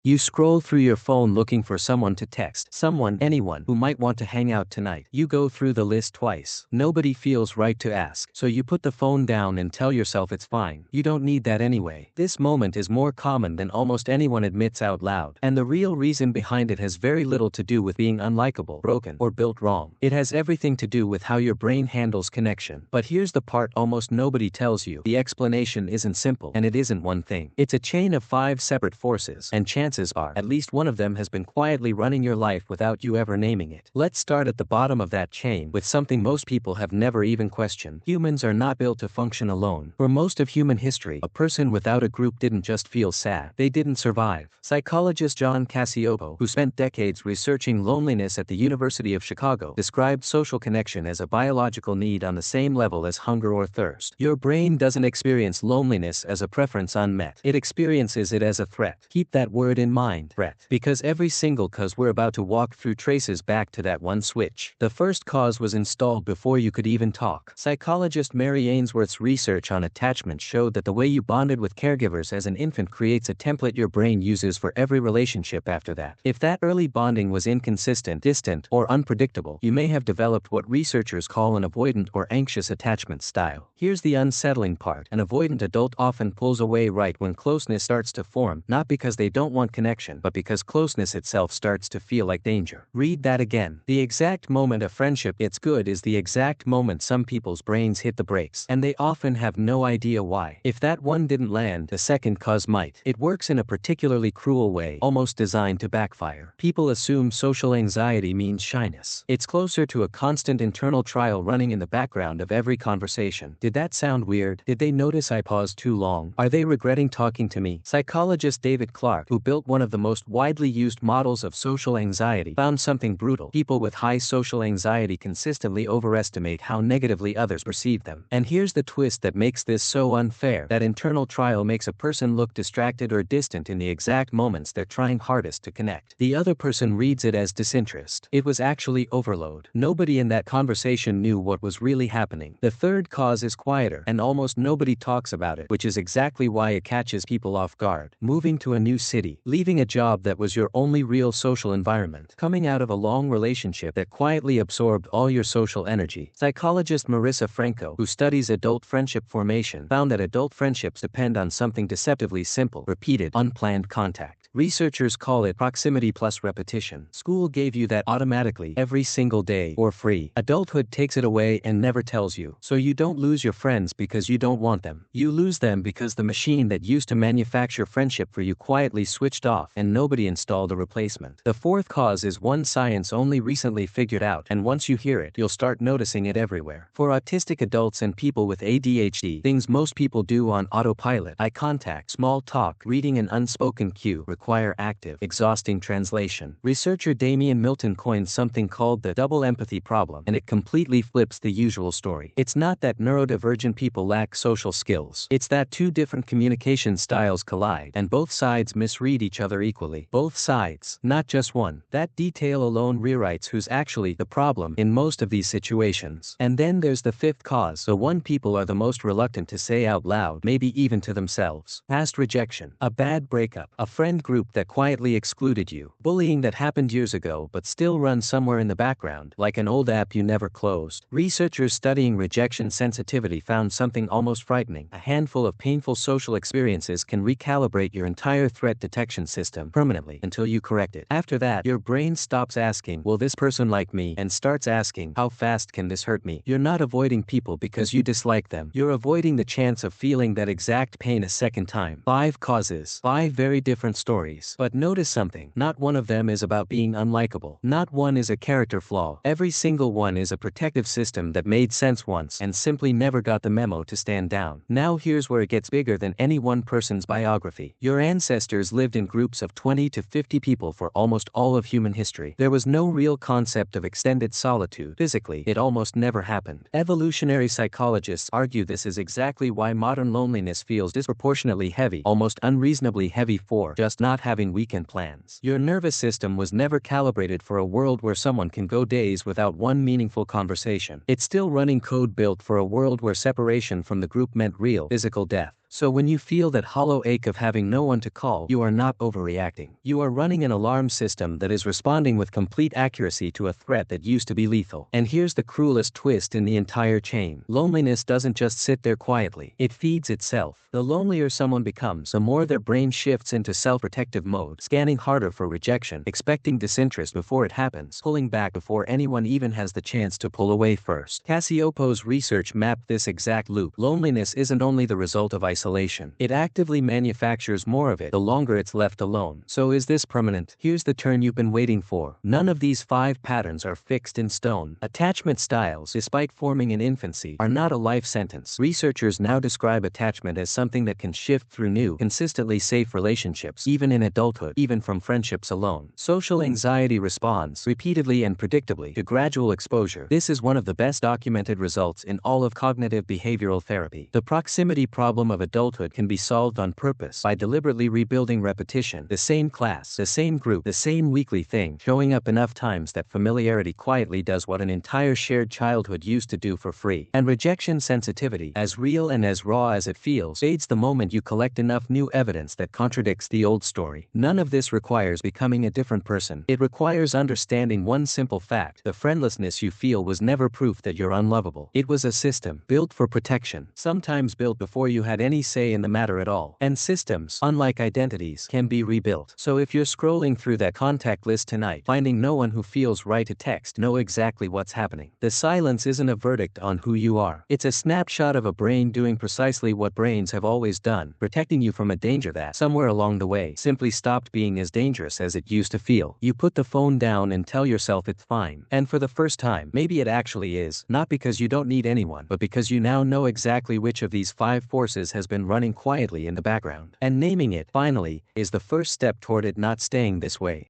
You scroll through your phone looking for someone to text, someone, anyone, who might want to hang out tonight. You go through the list twice. Nobody feels right to ask, so you put the phone down and tell yourself it's fine. You don't need that anyway. This moment is more common than almost anyone admits out loud, and the real reason behind it has very little to do with being unlikable, broken, or built wrong. It has everything to do with how your brain handles connection. But here's the part almost nobody tells you. The explanation isn't simple, and it isn't one thing. It's a chain of 5 separate forces, and chances are at least one of them has been quietly running your life without you ever naming it. Let's start at the bottom of that chain with something most people have never even questioned. Humans are not built to function alone. For most of human history, a person without a group didn't just feel sad. They didn't survive. Psychologist John Cacioppo, who spent decades researching loneliness at the University of Chicago, described social connection as a biological need on the same level as hunger or thirst. Your brain doesn't experience loneliness as a preference unmet. It experiences it as a threat. Keep that word in mind, threat, because every single cause we're about to walk through traces back to that one switch. The first cause was installed before you could even talk. Psychologist Mary Ainsworth's research on attachment showed that the way you bonded with caregivers as an infant creates a template your brain uses for every relationship after that. If that early bonding was inconsistent, distant, or unpredictable, you may have developed what researchers call an avoidant or anxious attachment style. Here's the unsettling part. An avoidant adult often pulls away right when closeness starts to form, not because they don't want connection, but because closeness itself starts to feel like danger. Read that again. The exact moment a friendship gets good is the exact moment some people's brains hit the brakes, and they often have no idea why. If that one didn't land, the second cause might. It works in a particularly cruel way, almost designed to backfire. People assume social anxiety means shyness. It's closer to a constant internal trial running in the background of every conversation. Did that sound weird? Did they notice I paused too long? Are they regretting talking to me? Psychologist David Clark, who built one of the most widely used models of social anxiety, found something brutal. People with high social anxiety consistently overestimate how negatively others perceive them. And here's the twist that makes this so unfair. That internal trial makes a person look distracted or distant in the exact moments they're trying hardest to connect. The other person reads it as disinterest. It was actually overload. Nobody in that conversation knew what was really happening. The third cause is quieter, and almost nobody talks about it, which is exactly why it catches people off guard. Moving to a new city, leaving a job that was your only real social environment, coming out of a long relationship that quietly absorbed all your social energy. Psychologist Marissa Franco, who studies adult friendship formation, found that adult friendships depend on something deceptively simple: repeated, unplanned contact. Researchers call it proximity plus repetition. School gave you that automatically, every single day, for free. Adulthood takes it away and never tells you. So you don't lose your friends because you don't want them. You lose them because the machine that used to manufacture friendship for you quietly switched off, and nobody installed a replacement. The fourth cause is one science only recently figured out, and once you hear it, you'll start noticing it everywhere. For autistic adults and people with ADHD, things most people do on autopilot, eye contact, small talk, reading an unspoken cue, require active, exhausting translation. Researcher Damian Milton coined something called the double empathy problem, and it completely flips the usual story. It's not that neurodivergent people lack social skills. It's that two different communication styles collide, and both sides misread each other equally. Both sides, not just one. That detail alone rewrites who's actually the problem in most of these situations. And then there's the fifth cause, the one people are the most reluctant to say out loud, maybe even to themselves. Past rejection, a bad breakup, a friend group that quietly excluded you, bullying that happened years ago but still runs somewhere in the background, like an old app you never closed. Researchers studying rejection sensitivity found something almost frightening. A handful of painful social experiences can recalibrate your entire threat detection system permanently until you correct it. After that, your brain stops asking, will this person like me, and starts asking, how fast can this hurt me? You're not avoiding people because you dislike them. You're avoiding the chance of feeling that exact pain a second time. 5 causes, 5 very different stories. But notice something. Not one of them is about being unlikable. Not one is a character flaw. Every single one is a protective system that made sense once and simply never got the memo to stand down. Now here's where it gets bigger than any one person's biography. Your ancestors lived in groups of 20 to 50 people for almost all of human history. There was no real concept of extended solitude. Physically, it almost never happened. Evolutionary psychologists argue this is exactly why modern loneliness feels disproportionately heavy, almost unreasonably heavy for just not having weekend plans. Your nervous system was never calibrated for a world where someone can go days without one meaningful conversation. It's still running code built for a world where separation from the group meant real, physical death. So when you feel that hollow ache of having no one to call, you are not overreacting. You are running an alarm system that is responding with complete accuracy to a threat that used to be lethal. And here's the cruelest twist in the entire chain. Loneliness doesn't just sit there quietly. It feeds itself. The lonelier someone becomes, the more their brain shifts into self-protective mode, scanning harder for rejection, expecting disinterest before it happens, pulling back before anyone even has the chance to pull away first. Casiopo's research mapped this exact loop. Loneliness isn't only the result of isolation. It actively manufactures more of it the longer it's left alone. So is this permanent? Here's the turn you've been waiting for. None of these 5 patterns are fixed in stone. Attachment styles, despite forming in infancy, are not a life sentence. Researchers now describe attachment as something that can shift through new, consistently safe relationships, even in adulthood, even from friendships alone. Social anxiety responds, repeatedly and predictably, to gradual exposure. This is one of the best documented results in all of cognitive behavioral therapy. The proximity problem of adulthood can be solved on purpose by deliberately rebuilding repetition, the same class, the same group, the same weekly thing, showing up enough times that familiarity quietly does what an entire shared childhood used to do for free. And rejection sensitivity, as real and as raw as it feels, fades the moment you collect enough new evidence that contradicts the old story. None of this requires becoming a different person. It requires understanding one simple fact: the friendlessness you feel was never proof that you're unlovable. It was a system built for protection, sometimes built before you had any say in the matter at all. And systems, unlike identities, can be rebuilt. So if you're scrolling through that contact list tonight, finding no one who feels right to text, know exactly what's happening. The silence isn't a verdict on who you are. It's a snapshot of a brain doing precisely what brains have always done, protecting you from a danger that, somewhere along the way, simply stopped being as dangerous as it used to feel. You put the phone down and tell yourself it's fine. And for the first time, maybe it actually is, not because you don't need anyone, but because you now know exactly which of these 5 forces has been running quietly in the background. And naming it, finally, is the first step toward it not staying this way.